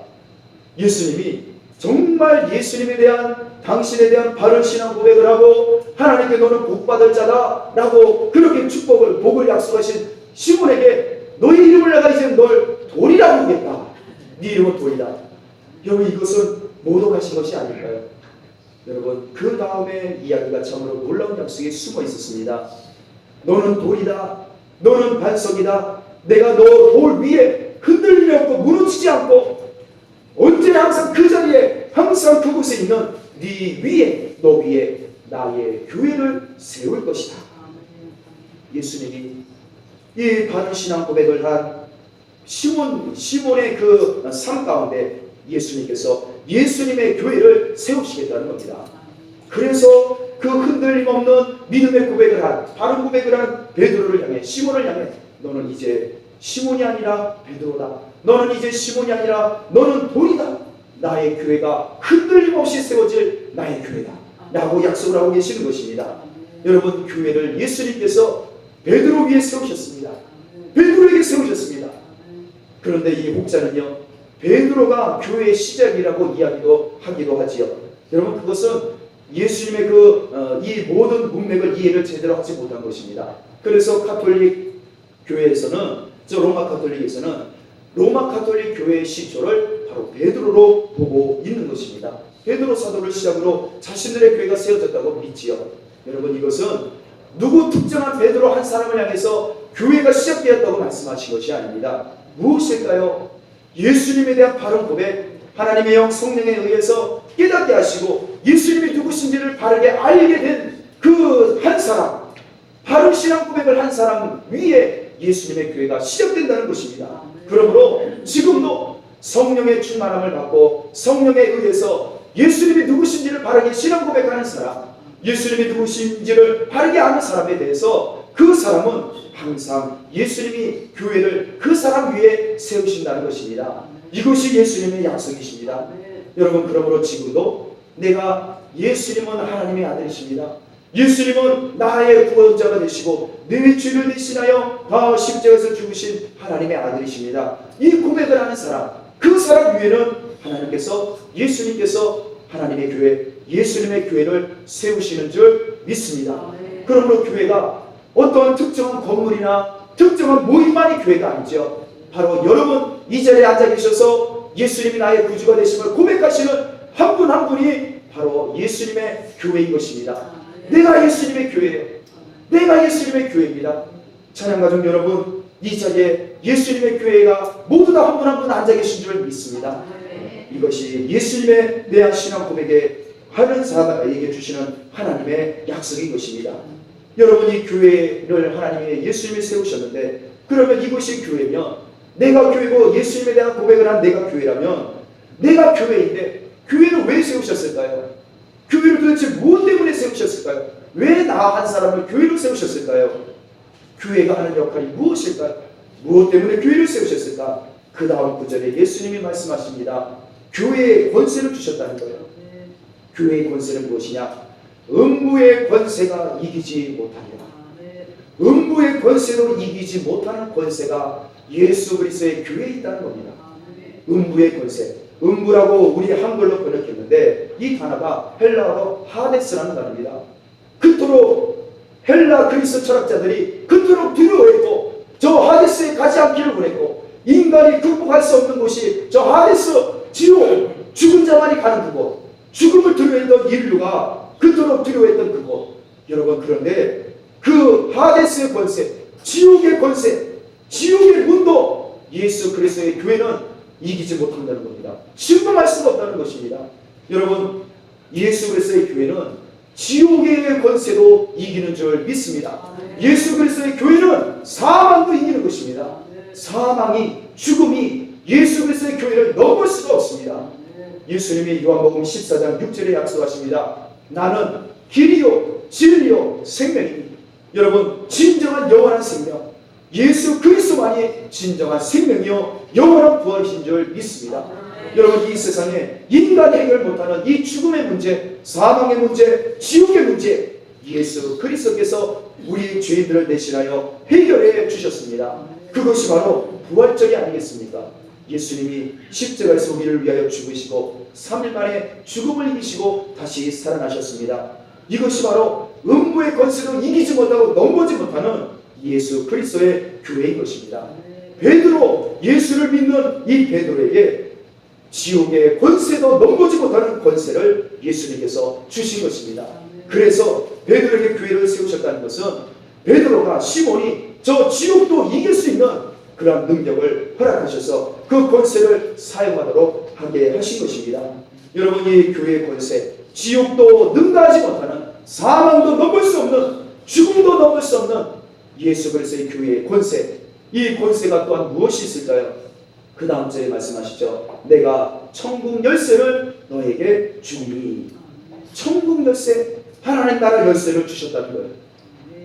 예수님이 정말 예수님에 대한 당신에 대한 바른 신앙 고백을 하고 하나님께 너는 복받을 자다 라고 그렇게 복을 약속하신 시몬에게 너의 이름을 내가 이제 널 돌이라 부르겠다. 네 이름은 돌이다. 여러분, 이것은 모독하신 것이 아닐까요? 여러분, 그 다음에 이야기가 참으로 놀라운 약속이 숨어 있었습니다. 너는 돌이다. 너는 반석이다. 내가 너 돌 위에 흔들림이 없고 무너지지 않고 언제나 항상 그 자리에 항상 그곳에 있는 네 위에, 너 위에 나의 교회를 세울 것이다. 예수님이 이 바른 신앙 고백을 한 시몬의 그 삶 가운데 예수님께서 예수님의 교회를 세우시겠다는 겁니다. 그래서 그 흔들림 없는 믿음의 고백을 한, 바른 고백을 한 베드로를 향해, 시몬을 향해 너는 이제 시몬이 아니라 베드로다. 너는 이제 시몬이 아니라 너는 돌이다. 나의 교회가 흔들림 없이 세워질 나의 교회다 라고 약속을 하고 계시는 것입니다. 여러분, 교회를 예수님께서 베드로 위에 세우셨습니다. 베드로에게 세우셨습니다. 그런데 이 목자는요, 베드로가 교회의 시작이라고 이야기도 하기도 하지요. 여러분, 그것은 예수님의 이 모든 문맥을 이해를 제대로 하지 못한 것입니다. 그래서 가톨릭 교회에서는, 로마 가톨릭에서는 로마 가톨릭 교회의 시초를 바로 베드로로 보고 있는 것입니다. 베드로 사도를 시작으로 자신들의 교회가 세워졌다고 믿지요. 여러분, 이것은 누구 특정한 베드로 한 사람을 향해서 교회가 시작되었다고 말씀하신 것이 아닙니다. 무엇일까요? 예수님에 대한 바른 고백, 하나님의 영 성령에 의해서 깨닫게 하시고 예수님이 누구신지를 바르게 알게 된 그 한 사람, 바른 신앙 고백을 한 사람 위에 예수님의 교회가 시작된다는 것입니다. 그러므로 지금도 성령의 충만함을 받고 성령에 의해서 예수님이 누구신지를 바르게 신앙 고백하는 사람, 예수님이 누구신지를 바르게 아는 사람에 대해서 그 사람은 항상 예수님이 교회를 그 사람 위에 세우신다는 것입니다. 이것이 예수님의 약속이십니다. 여러분, 그러므로 지금도 내가 예수님은 하나님의 아들이십니다. 예수님은 나의 구원자가 되시고 내 죄를 대신하여 다 십자가에서 죽으신 하나님의 아들이십니다. 이 고백을 하는 사람, 그 사람 위에는 하나님께서, 예수님께서 하나님의 교회, 예수님의 교회를 세우시는 줄 믿습니다. 그러므로 교회가 어떠한 특정한 건물이나 특정한 모임만이 교회가 아니죠. 바로 여러분 이 자리에 앉아 계셔서 예수님이 나의 구주가 되심을 고백하시는 한 분 한 분이 바로 예수님의 교회인 것입니다. 내가 예수님의 교회예요. 내가 예수님의 교회입니다. 찬양가족 여러분, 이 자리에 예수님의 교회가 모두 다 한 분 한 분 앉아 계신 줄 믿습니다. 이것이 예수님에 대한 신앙 고백에 하는 사람에게 주시는 하나님의 약속인 것입니다. 여러분, 이 교회를 하나님이 예수님이 세우셨는데, 그러면 이것이 교회면, 내가 교회고 예수님에 대한 고백을 한 내가 교회라면, 내가 교회인데 교회를 왜 세우셨을까요? 교회를 도대체 무엇 때문에 세우셨을까요? 왜 나 한 사람을 교회로 세우셨을까요? 교회가 하는 역할이 무엇일까요? 무엇 때문에 교회를 세우셨을까? 그 다음 구절에 예수님이 말씀하십니다. 교회에 권세를 주셨다는 거예요. 교회의 권세는 무엇이냐? 음부의 권세가 이기지 못하리라. 음부의 권세로 이기지 못하는 권세가 예수 그리스도의 교회에 있다는 겁니다. 음부의 권세, 음부라고 우리 한글로 번역했는데 이 단어가 헬라어로 하데스라는 단어입니다. 그토록 헬라 그리스 철학자들이 그토록 두려워했고 저 하데스에 가지 않기를 원했고 인간이 극복할 수 없는 곳이 저 하데스, 지옥, 죽은 자만이 가는 그곳, 죽음을 두려워했던 인류가 그토록 두려워했던 그곳. 여러분, 그런데 그 하데스의 권세, 지옥의 권세, 지옥의 문도 예수 그리스도의 교회는 이기지 못한다는 겁니다. 침범할 수가 없다는 것입니다. 여러분, 예수 그리스도의 교회는 지옥의 권세도 이기는 줄 믿습니다. 예수 그리스도의 교회는 사망도 이기는 것입니다. 사망이, 죽음이 예수 그리스도의 교회를 넘을 수가 없습니다. 예수님이 요한복음 14장 6절에 약속하십니다. 나는 길이요 진리요 생명입니다. 여러분, 진정한 영원한 생명, 예수 그리스도만이 진정한 생명이요 영원한 부활이신 줄 믿습니다. 여러분, 이 세상에 인간이 해결 못하는 이 죽음의 문제, 사망의 문제, 지옥의 문제, 예수 그리스도께서 우리 죄인들을 대신하여 해결해 주셨습니다. 그것이 바로 부활절이 아니겠습니까? 예수님이 십자가에서 우리를 위하여 죽으시고 3일 만에 죽음을 이기시고 다시 살아나셨습니다. 이것이 바로 음부의 권세도 이기지 못하고 넘보지 못하는 예수 그리스도의 교회인 것입니다. 베드로, 예수를 믿는 이 베드로에게 지옥의 권세도 넘보지 못하는 권세를 예수님께서 주신 것입니다. 그래서 베드로에게 교회를 세우셨다는 것은 베드로가, 시몬이 저 지옥도 이길 수 있는 그런 능력을 허락하셔서 그 권세를 사용하도록 하게 하신 것입니다. 여러분, 이 교회의 권세, 지옥도 능가하지 못하는, 사망도 넘을 수 없는, 죽음도 넘을 수 없는 예수 그리스도의 교회의 권세, 이 권세가 또한 무엇이 있을까요? 그 다음 절에 말씀하시죠. 내가 천국 열쇠를 너에게 주니. 천국 열쇠, 하나님 나라 열쇠를 주셨다는 거예요.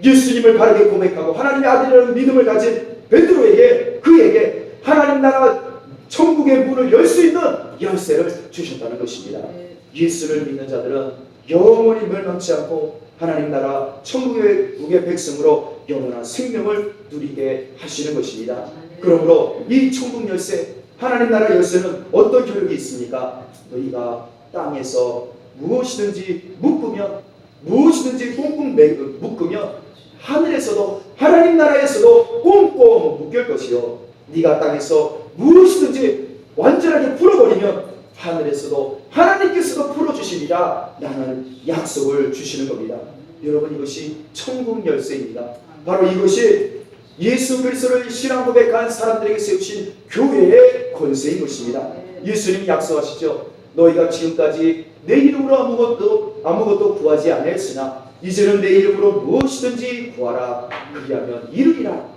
예수님을 바르게 고백하고 하나님의 아들이라는 믿음을 가진 베드로에게, 그에게 하나님 나라 천국의 문을 열 수 있는 열쇠를 주셨다는 것입니다. 예수를 믿는 자들은 영원히 멸망치 않고 하나님 나라 천국의 백성으로 영원한 생명을 누리게 하시는 것입니다. 그러므로 이 천국 열쇠, 하나님 나라 열쇠는 어떤 교육이 있습니까? 너희가 땅에서 무엇이든지 묶으면, 무엇이든지 꽁꽁 묶으면 하늘에서도, 하나님 나라에서도 꽁꽁 묶일 것이요, 네가 땅에서 무엇이든지 완전하게 풀어버리면 하늘에서도 하나님께서도 풀어주시리라 라는 약속을 주시는 겁니다. 여러분, 이것이 천국 열쇠입니다. 바로 이것이 예수 그리스도를 신앙 고백한 사람들에게 세우신 교회의 권세인 것입니다. 예수님이 약속하시죠. 너희가 지금까지 내 이름으로 아무것도 구하지 않았으나 이제는 내 이름으로 무엇이든지 구하라. 그리하면 이루리라.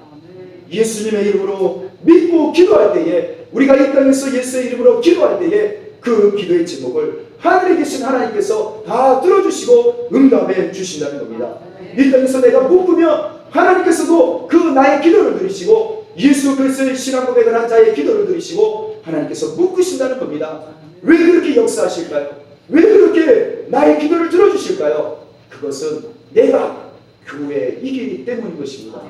예수님의 이름으로 믿고 기도할 때에, 우리가 이 땅에서 예수의 이름으로 기도할 때에 그 기도의 제목을 하늘에 계신 하나님께서 다 들어주시고 응답해 주신다는 겁니다. 이 땅에서 내가 묶으면 하나님께서도 그 나의 기도를 들으시고, 예수 그리스도의 신앙 고백을 한 자의 기도를 들으시고 하나님께서 묶으신다는 겁니다. 왜 그렇게 역사하실까요? 왜 그렇게 나의 기도를 들어주실까요? 그것은 내가 교회이기 때문인 것입니다.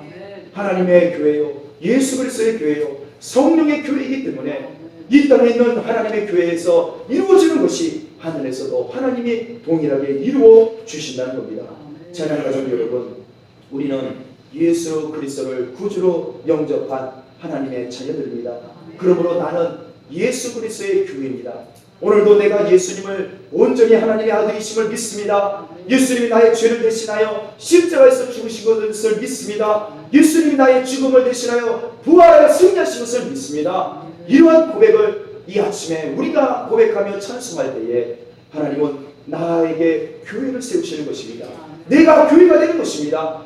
하나님의 교회요, 예수 그리스도의 교회요, 성령의 교회이기 때문에 이 땅에 있는 하나님의 교회에서 이루어지는 것이 하늘에서도 하나님이 동일하게 이루어 주신다는 겁니다. 찬양 가족 여러분, 우리는 예수 그리스도를 구주로 영접한 하나님의 자녀들입니다. 그러므로 나는 예수 그리스도의 교회입니다. 오늘도 내가 예수님을 온전히 하나님의 아들이심을 믿습니다. 예수님이 나의 죄를 대신하여 십자가에서 죽으신 것을 믿습니다. 예수님이 나의 죽음을 대신하여 부활하여 승리하신 것을 믿습니다. 이러한 고백을 이 아침에 우리가 고백하며 찬송할 때에 하나님은 나에게 교회를 세우시는 것입니다. 내가 교회가 되는 것입니다.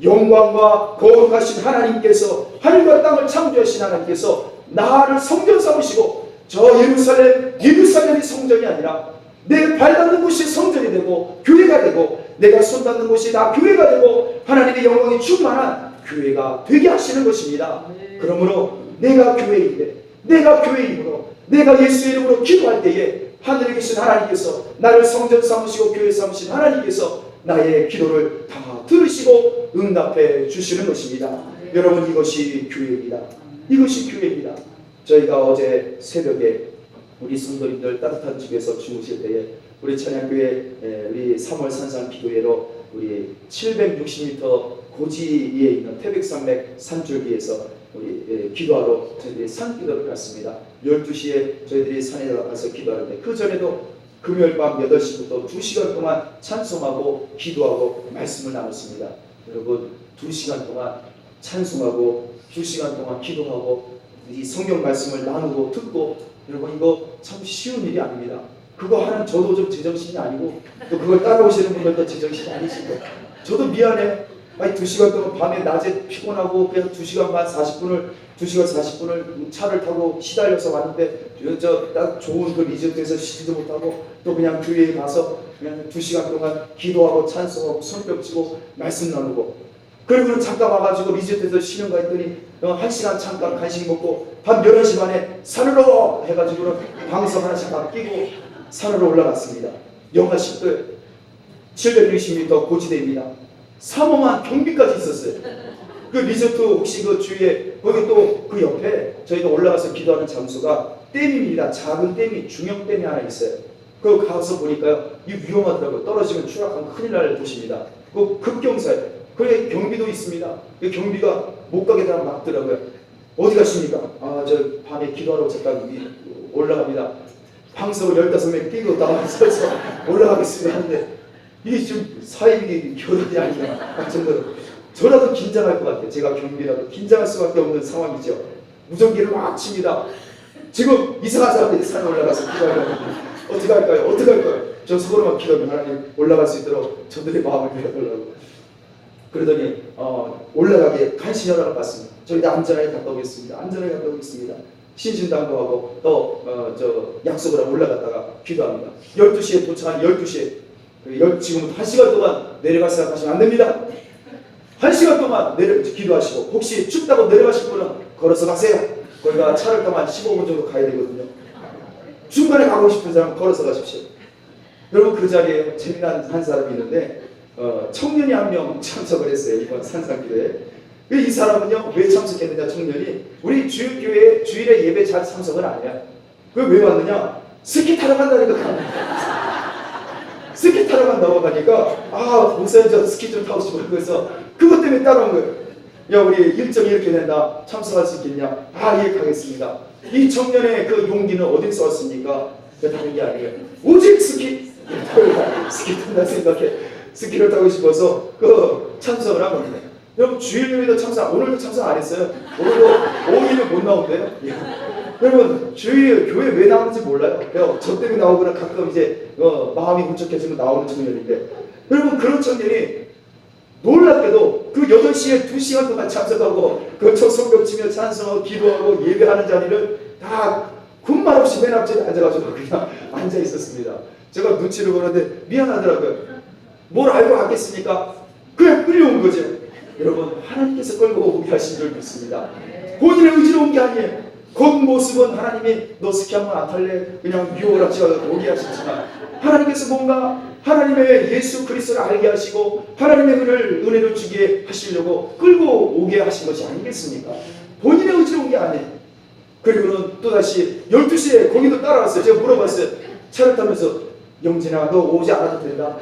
영광과 거룩하신 하나님께서, 하늘과 땅을 창조하신 하나님께서 나를 성전 삼으시고, 저 예루살렘이 성전이 아니라 내 발 닿는 곳이 성전이 되고 교회가 되고, 내가 손 닿는 곳이 다 교회가 되고 하나님의 영광이 충만한 교회가 되게 하시는 것입니다. 그러므로 내가 교회인데, 내가 교회인으로, 내가 예수의 이름으로 기도할 때에 하늘에 계신 하나님께서, 나를 성전 삼으시고 교회 삼으신 하나님께서 나의 기도를 다 들으시고 응답해 주시는 것입니다. 여러분, 이것이 교회입니다. 이것이 교회입니다. 저희가 어제 새벽에 우리 성도님들 따뜻한 집에서 주무실 때에 우리 찬양교회 우리 3월 산상 기도회로 우리 760m 고지에 있는 태백산맥 산줄기에서 우리 기도하러 저희들이 산기도를 갔습니다. 12시에 저희들이 산에 가서 기도하는데, 그 전에도 금요일 밤 8시부터 2시간 동안 찬송하고 기도하고 말씀을 나눴습니다. 여러분, 2시간 동안 찬송하고 2시간 동안 기도하고 이 성경 말씀을 나누고 듣고, 여러분, 이거 참 쉬운 일이 아닙니다. 그거 하는 저도 좀 제정신이 아니고, 또 그걸 따라오시는 분들도 제정신이 아니시고, 저도 미안해. 아니 2시간 동안 밤에 낮에 피곤하고 그냥 2시간 반 40분을 2시간 40분을 차를 타고 시달려서 왔는데, 저 딱 좋은 그 리조트에서 쉬지도 못하고 또 그냥 교회에 가서 그냥 2시간 동안 기도하고 찬송하고 손뼉 치고 말씀 나누고, 그리고는 잠깐 와가지고 리조트에서 쉬는가 했더니 1시간 잠깐 간식 먹고 밤 11시 반에 산으로 해가지고는 방석 하나 잠깐 끼고 산으로 올라갔습니다. 영하 10도에. 760m 고지대입니다. 삼엄한 경비까지 있었어요. 그 리조트 혹시 그 주위에 거기 또 그 옆에 저희가 올라가서 기도하는 장소가 댐입니다. 작은 댐이 중형댐이 하나 있어요. 그 가서 보니까요, 이 위험하더라고요. 떨어지면 추락하면 큰일 날 곳입니다. 그 급경사예요. 그게 경비도 있습니다. 그 경비가 못 가게 다 막더라고요. 어디 가십니까? 아, 저 밤에 기도하러 잠깐 올라갑니다. 방석을 15명 끼고 나와서 올라가겠습니다 하는데 이게 좀 사회비 결혼이 아니냐 할 정도로 저라도 긴장할 것 같아요. 제가 경비라도 긴장할 수밖에 없는 상황이죠. 무전기를 막 칩니다. 지금 이상한 사람들이 산에 올라가서 기도하려고 어떻게 할까요? 어떻게 할까요? 저 서로만 기도하면 하나님 올라갈 수 있도록 저들의 마음을 열어달라고. 그러더니 올라가게 간신히 허락을 받습니다. 저희가 안전하게 갔다 오겠습니다. 안전하게 갔다 오겠습니다. 신신당부하고 또 약속을 하고 올라갔다가 기도합니다. 12시에 도착한 12시에 지금부터 1시간 동안 내려갈 생각하시면 안 됩니다. 1시간 동안 기도하시고 혹시 춥다고 내려가실 분은 걸어서 가세요. 거기가 차를 타면 한 15분 정도 가야 되거든요. 중간에 가고 싶은 사람은 걸어서 가십시오. 여러분 그 자리에 재미난 한 사람이 있는데 청년이 한 명 참석을 했어요. 이번 산상기도에. 이 사람은요 왜 참석했느냐. 청년이 우리 주일교회 주일에 예배 잘 참석은 아니야. 왜 왔느냐. 스키 타러 간다니까. 스키 타러 간다고 하니까 목사님 저 스키 좀 타고 싶어요. 그래서 그것 때문에 따라온 거예요. 야 우리 일정이 이렇게 된다. 참석할 수 있겠냐. 예 가겠습니다. 이 청년의 그 용기는 어디서 왔습니까? 다른 게 아니에요. 오직 스키 탄다 생각해. 스키를 타고 싶어서 그 참석을 한 겁니다. 여러분 주일 예배도 오늘도 참석 안 했어요. 오늘도 5일은 못 나온대요. 여러분 주일 교회 왜 나오는지 몰라요. 저 때문에 나오거나 가끔 이제 마음이 울적해지면 나오는 청년인데 여러분 그런 청년이 놀랍게도 그 8시에 2시간 동안 참석하고 그 첫 성경 치며 찬송하고 기도하고 예배하는 자리를 다 군말 없이 맨 앞자리에 앉아가지고 그냥 앉아 있었습니다. 제가 눈치를 보는데 미안하더라고요. 뭘 알고 왔겠습니까? 그냥 끌려온 거죠. 여러분 하나님께서 끌고 오게 하신 줄 믿습니다. 본인의 의지로 온 게 아니에요. 겉모습은 하나님이 너 스키 한번 안 탈래? 그냥 유혹을 하시고 오게 하셨지만 하나님께서 뭔가 하나님의 예수 그리스도를 알게 하시고 하나님의 은혜를 주게 하시려고 끌고 오게 하신 것이 아니겠습니까? 본인의 의지로 온 게 아니에요. 그리고는 또다시 12시에 거기도 따라왔어요. 제가 물어봤어요. 차를 타면서 영진아 너 오지 않아도 된다.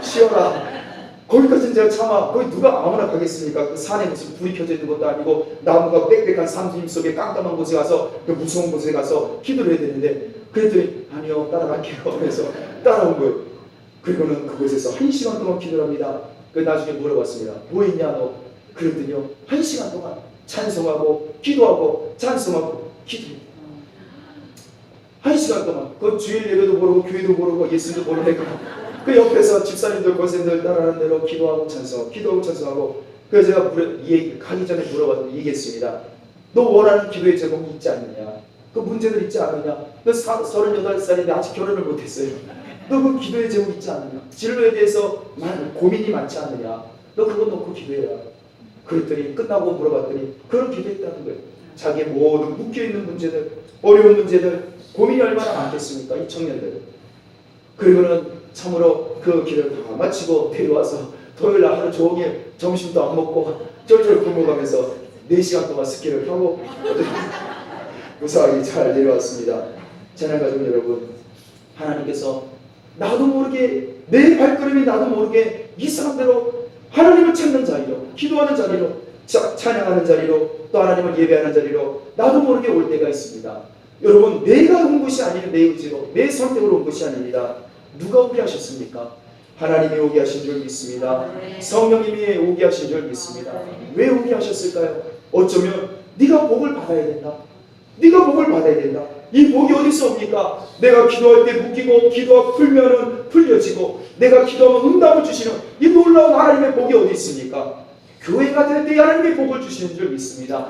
쉬어라. 거기까지는 제가 참아. 거기 누가 아무나 가겠습니까? 그 산에 무슨 불이 켜져 있는 것도 아니고 나무가 빽빽한 산림 속에 깜깜한 곳에 가서 그 무서운 곳에 가서 기도를 해야 되는데 그랬더니 아니요 따라갈게요 하면서 따라온 거예요. 그리고는 그곳에서 1시간 동안 기도를 합니다. 그 나중에 물어봤습니다. 뭐 했냐 너? 그랬더니요 1시간 동안 찬송하고 기도하고 찬송하고 기도해요. 1시간 동안 그 주일 예배도 모르고 교회도 모르고 예수도 모르고 그 옆에서 집사님들 권사님들 따라하는 대로 기도하고 찬송하고 기도하고 찬송하고 그래서 제가 가기 전에 물어봤더니 얘기했습니다. 너 원하는 기도의 제목이 있지 않느냐? 그 문제들 있지 않느냐? 너 38살인데 아직 결혼을 못했어요. 너 그 기도의 제목 있지 않느냐? 진로에 대해서 고민이 많지 않느냐? 너 그거 놓고 기도해라. 그랬더니 끝나고 물어봤더니 그런 기도했다는 거예요. 자기의 모든 묶여있는 문제들, 어려운 문제들, 고민이 얼마나 많겠습니까? 이 청년들. 그리고는 참으로 그 길을 다 마치고 데려와서 토요일날 하루 종일 점심도 안 먹고 쫄쫄 굶어가면서 4시간 동안 스키를 타고 무사하게 잘 내려왔습니다. 찬양가족 여러분, 하나님께서 나도 모르게 내 발걸음이 나도 모르게 이상한 대로 하나님을 찾는 자리로, 기도하는 자리로, 찬양하는 자리로, 또 하나님을 예배하는 자리로 나도 모르게 올 때가 있습니다. 여러분 내가 온 것이 아니라 내 의지로 내 선택으로 온 것이 아닙니다. 누가 오게 하셨습니까? 하나님이 오게 하신 줄 믿습니다. 성령님이 오게 하신 줄 믿습니다. 왜 오게 하셨을까요? 어쩌면 네가 복을 받아야 된다. 네가 복을 받아야 된다. 이 복이 어디서 옵니까? 내가 기도할 때 묶이고 기도가 풀면은 풀려지고 내가 기도하면 응답을 주시는 이 놀라운 하나님의 복이 어디 있습니까? 교회가 될 때 하나님의 복을 주시는 줄 믿습니다.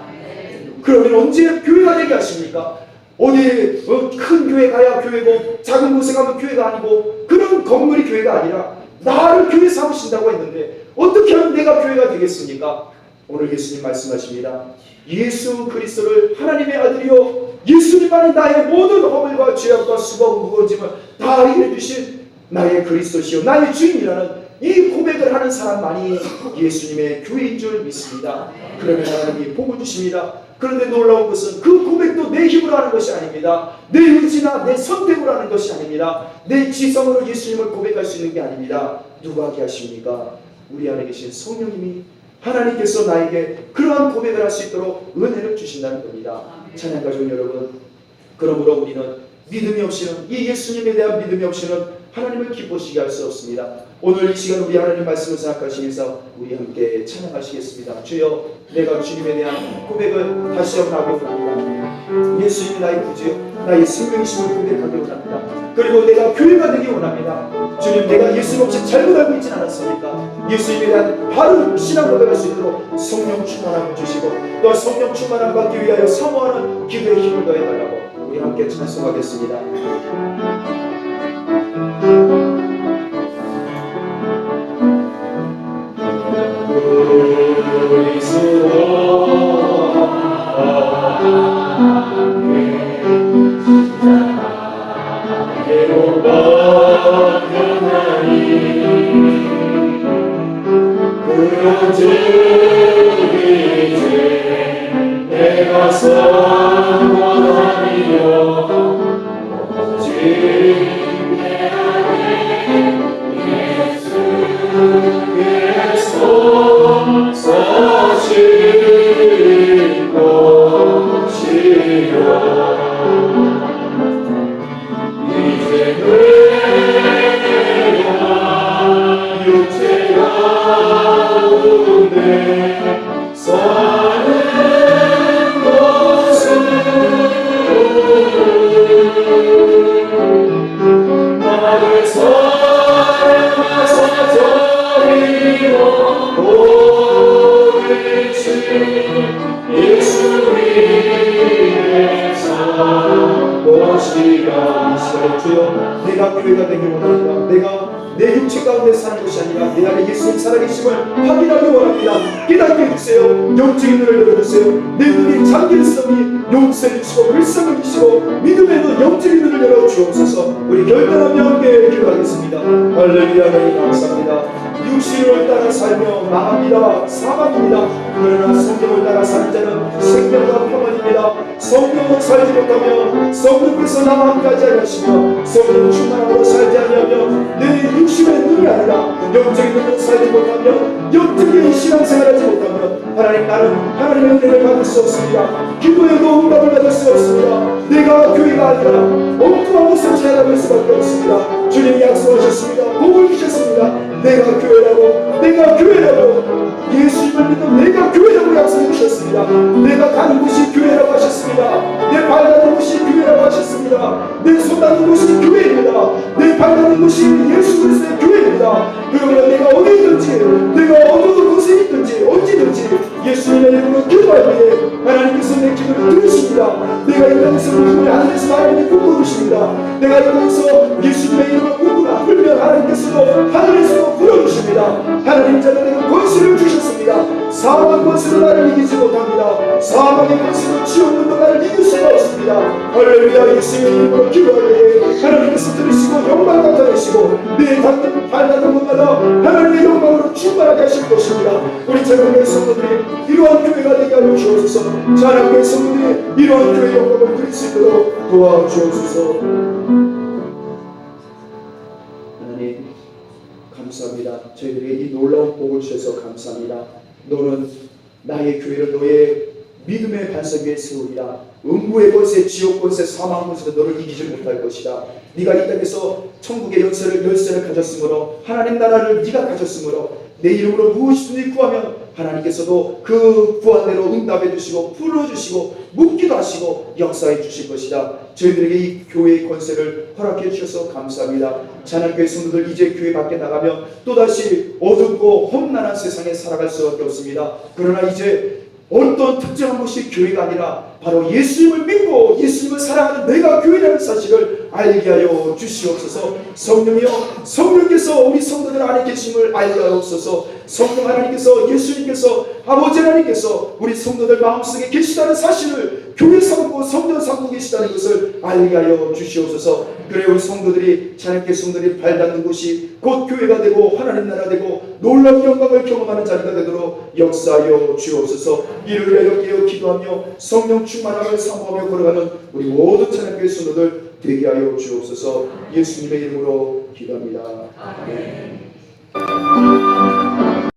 그러면 언제 교회가 되게 하십니까? 어디 큰 교회 가야 교회고 작은 곳에 가면 교회가 아니고 그런 건물이 교회가 아니라 나를 교회 삼으신다고 했는데 어떻게 하면 내가 교회가 되겠습니까? 오늘 예수님 말씀하십니다. 예수 그리스도를 하나님의 아들이요 예수님만이 나의 모든 허물과 죄악과 수고와 무거워짐을 다 해결해 주신 나의 그리스도시요 나의 주인이라는 이 고백을 하는 사람만이 예수님의 교회인 줄 믿습니다. 그러면 하나님이 복을 주십니다. 그런데 놀라운 것은 그 고백도 내 힘으로 하는 것이 아닙니다. 내 의지나 내 선택으로 하는 것이 아닙니다. 내 지성으로 예수님을 고백할 수 있는 게 아닙니다. 누가 하게 하십니까? 우리 안에 계신 성령님이 하나님께서 나에게 그러한 고백을 할 수 있도록 은혜를 주신다는 겁니다. 찬양 가족 여러분, 그러므로 우리는 믿음이 없이는, 이 예수님에 대한 믿음이 없이는 하나님을 기쁘시게 할 수 없습니다. 오늘 이 시간 우리 하나님 말씀을 생각하시면서 우리 함께 찬양하시겠습니다. 주여, 내가 주님에 대한 고백을 다시 한번 하고 원합니다. 예수님이 나의 구주요 나의 생명이심을 고백하기 원합니다. 그리고 내가 교회가 되기 원합니다. 주님, 내가 예수님 없이 잘못 알고 있지는 않았습니까? 예수님에 대한 바른 신앙 고백할 수 있도록 성령 충만함을 주시고 또 성령 충만함 받기 위하여 사모하는 기도의 힘을 더해달라고 우리 함께 찬송하겠습니다. 내가 선하리요 내 안에 예수께서 사실 것이요 이제 내가 육체 가운데 사는 것은 나를 사랑하사 저리로 보이신 예수님의 산 것이라. 주여, 내가 교회가 되기 원합니다. 내가 내 육체 가운데 사는 것이 아니라 내 안에 예수님 살아계심을 확인하기 원합니다. 깨닫게 해주세요. 영적인 눈을 열어주세요. 내 눈이 잠겼으니 용서해 주시고 불쌍히 주시고 믿음의 눈, 영적인 눈을 열어주옵소서. 우리 결단하며 함께 기도하겠습니다. 할렐루야. 하나님 감사합니다. 육신을 따라 살며 망합니다. 사망입니다. 그러나 성령을 따라 사는 자는 생명과 평안입니다. 성령을 살지 못하며 성령께서 나와 함께하지 않으시며 성령 충만함으로 살지 않으며 내 육신의 눈이 아니라 영적인 눈으로 살지 못하며 영적인 신앙생활하지 못하며 하나님, 나는 하나님의 은혜를 받을 수 없습니다. 기도에도 응답을 받을 수 없습니다. 내가 교회가 아니라 엉뚱한 것을 제안할 수밖에 없습니다. 주님이 약속하셨습니다. 복을 주셨습니다. 내가 교회라고 예수님을 믿는 내가 교회라고 약속해 주셨습니다. 내가 가는 곳이 교회라고 하셨습니다. 내 발닿는 곳이 교회라고 하셨습니다. 내 손닿는 곳이 교회입니다. 내 발닿는 곳이 예수 그리스도의 교회입니다. 그러므로 내가 어디든지, 내가 어느 곳에 있든지 언제든지 예수님의 이름으로 기도할 때에 하나님께서 내 기도를 들으십니다. 내가 이 땅에서 물음을 하늘에서 하나님이 꿈꾸십니다. 내가 이 땅에서 예수님의 이름을 꿈꾸나 불면 하나님께서도 하늘에서도 불러주십니다. 하나님 자녀에게 권세를 주셨습니다. 사망의 권세로 나를 이기지 못합니다. 사망의 권세로 지옥문도 나를 이길 수가 없습니다. 할렐루야. 예수님의 이름으로 기도할 때에 하나님께서 들으시고 영광 나타내시고 내 발닿는 곳마다 하나님의 영광으로 충만하게 하실 것입니다. 우리 찬양교회 성도들이 이러한 교회가 되게 하여 주옵소서. 찬양교회 성도들이 이러한 교회의 영광을 드릴 수 있도록 도와주옵소서. 하나님 감사합니다. 저희들에게 이 놀라운 복을 주셔서 감사합니다. 너는 나의 교회를 너의 믿음의 반석 위에 세우리라. 음부의 권세, 지옥 권세, 사망 권세로 너를 이기지 못할 것이다. 네가 이 땅에서 천국의 열쇠를 가졌으므로 하나님 나라를 네가 가졌으므로 내 이름으로 무엇이든지 구하면 하나님께서도 그 구한대로 응답해 주시고 풀어주시고 묻기도 하시고 역사해 주실 것이다. 저희들에게 이 교회의 권세를 허락해 주셔서 감사합니다. 찬양교회 성도들 이제 교회 밖에 나가면 또다시 어둡고 험난한 세상에 살아갈 수밖에 없습니다. 그러나 이제 어떤 특정한 곳이 교회가 아니라 바로 예수님을 믿고 예수님을 사랑하는 내가 교회라는 사실을 알게 하여 주시옵소서. 성령이여, 성령께서 우리 성도들 안에 계심을 알게 하옵소서. 성령 하나님께서, 예수님께서, 아버지 하나님께서 우리 성도들 마음속에 계시다는 사실을 교회 삼고 성전 삼고 계시다는 것을 알게 하여 주시옵소서. 그래 우리 성도들이 찬양교 성도들이 발닿는 곳이 곧 교회가 되고 하나님 나라 되고 놀라운 영광을 경험하는 자리가 되도록 역사하여 주옵소서. 이를 위하여 깨어 기도하며 성령 충만함을 사모하며 걸어가는 우리 모든 찬양교회 성도들 되게 하여 주옵소서. 예수님의 이름으로 기도합니다. 아멘.